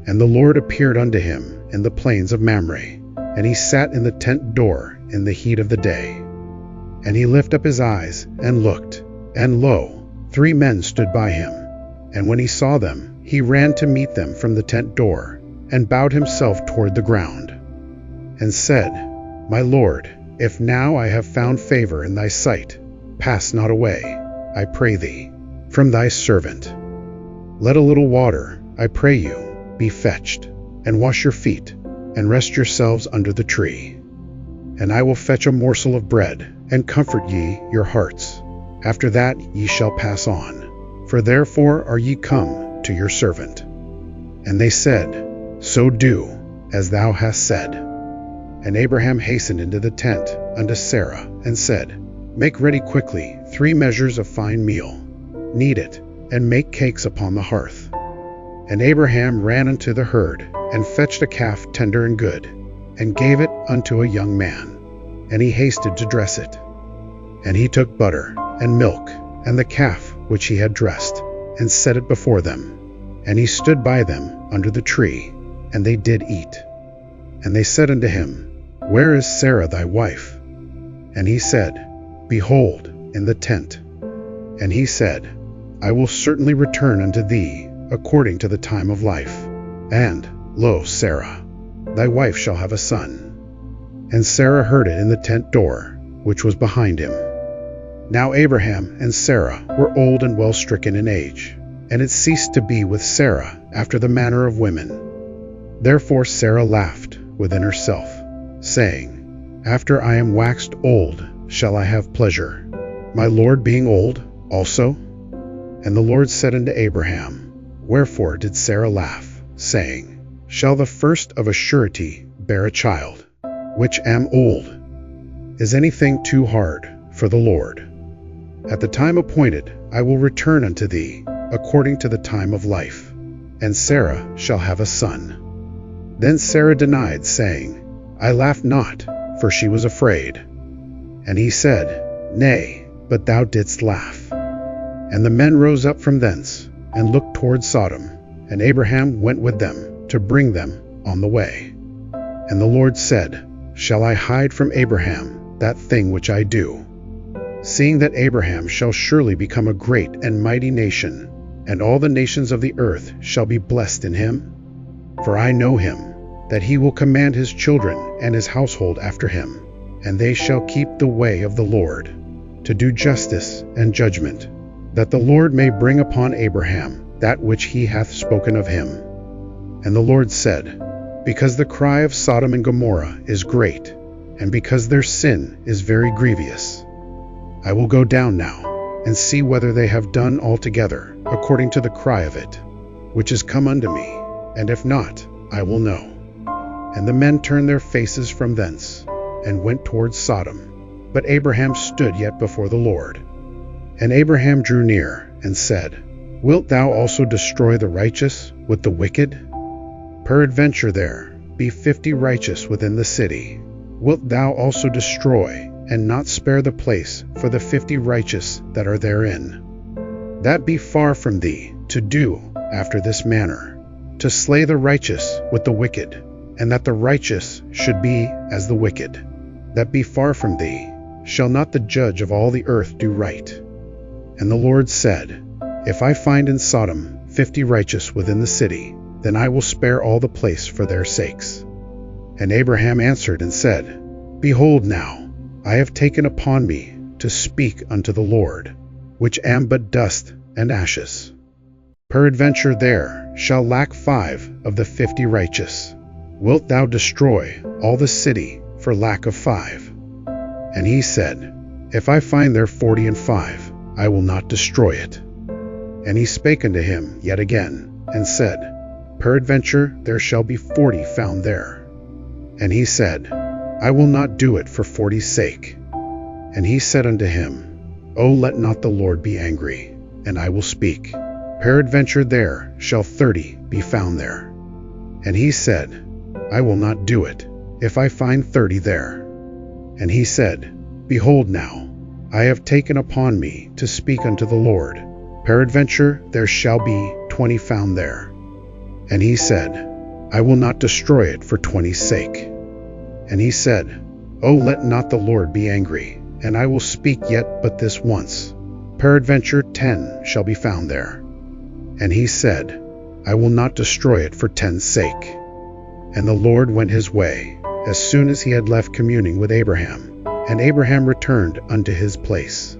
And the Lord appeared unto him in the plains of Mamre, and he sat in the tent door in the heat of the day. And he lifted up his eyes and looked, and lo, 3 men stood by him. And when he saw them, he ran to meet them from the tent door, and bowed himself toward the ground, and said, My Lord, if now I have found favor in thy sight, pass not away, I pray thee, from thy servant. Let a little water, I pray you, be fetched, and wash your feet, and rest yourselves under the tree. And I will fetch a morsel of bread, and comfort ye your hearts. After that ye shall pass on, for therefore are ye come to your servant. And they said, So do, as thou hast said. And Abraham hastened into the tent unto Sarah, and said, Make ready quickly 3 measures of fine meal, knead it, and make cakes upon the hearth. And Abraham ran unto the herd, and fetched a calf tender and good, and gave it unto a young man, and he hasted to dress it. And he took butter, and milk, and the calf which he had dressed, and set it before them. And he stood by them under the tree, and they did eat. And they said unto him, Where is Sarah thy wife? And he said, Behold, in the tent. And he said, I will certainly return unto thee according to the time of life. And, lo, Sarah, thy wife shall have a son. And Sarah heard it in the tent door, which was behind him. Now Abraham and Sarah were old and well stricken in age, and it ceased to be with Sarah after the manner of women. Therefore Sarah laughed within herself, saying, After I am waxed old shall I have pleasure, my Lord being old also? And the Lord said unto Abraham, Wherefore did Sarah laugh, saying, Shall the first of a surety bear a child, which am old? Is anything too hard for the Lord? At the time appointed I will return unto thee according to the time of life, and Sarah shall have a son. Then Sarah denied, saying, I laughed not, for she was afraid. And he said, Nay, but thou didst laugh. And the men rose up from thence, and looked toward Sodom, and Abraham went with them to bring them on the way. And the Lord said, Shall I hide from Abraham that thing which I do? Seeing that Abraham shall surely become a great and mighty nation, and all the nations of the earth shall be blessed in him. For I know him, that he will command his children and his household after him, and they shall keep the way of the Lord, to do justice and judgment, that the Lord may bring upon Abraham that which he hath spoken of him. And the Lord said, Because the cry of Sodom and Gomorrah is great, and because their sin is very grievous, I will go down now, and see whether they have done altogether according to the cry of it, which is come unto me, and if not, I will know. And the men turned their faces from thence, and went toward Sodom. But Abraham stood yet before the Lord. And Abraham drew near, and said, Wilt thou also destroy the righteous with the wicked? Peradventure there be 50 righteous within the city. Wilt thou also destroy, and not spare the place for the 50 righteous that are therein? That be far from thee to do after this manner, to slay the righteous with the wicked, and that the righteous should be as the wicked. That be far from thee. Shall not the judge of all the earth do right? And the Lord said, If I find in Sodom 50 righteous within the city, then I will spare all the place for their sakes. And Abraham answered and said, Behold now, I have taken upon me to speak unto the Lord, which am but dust and ashes. Peradventure there shall lack 5 of the 50 righteous. Wilt thou destroy all the city for lack of 5? And he said, If I find there 45, I will not destroy it. And he spake unto him yet again, and said, Peradventure there shall be 40 found there. And he said, I will not do it for 40's sake. And he said unto him, O let not the Lord be angry, and I will speak. Peradventure there shall 30 be found there. And he said, I will not do it, if I find 30 there. And he said, Behold now, I have taken upon me to speak unto the Lord. Peradventure there shall be 20 found there. And he said, I will not destroy it for 20's sake. And he said, O let not the Lord be angry, and I will speak yet but this once. Peradventure 10 shall be found there. And he said, I will not destroy it for 10's sake. And the Lord went his way, as soon as he had left communing with Abraham. And Abraham returned unto his place.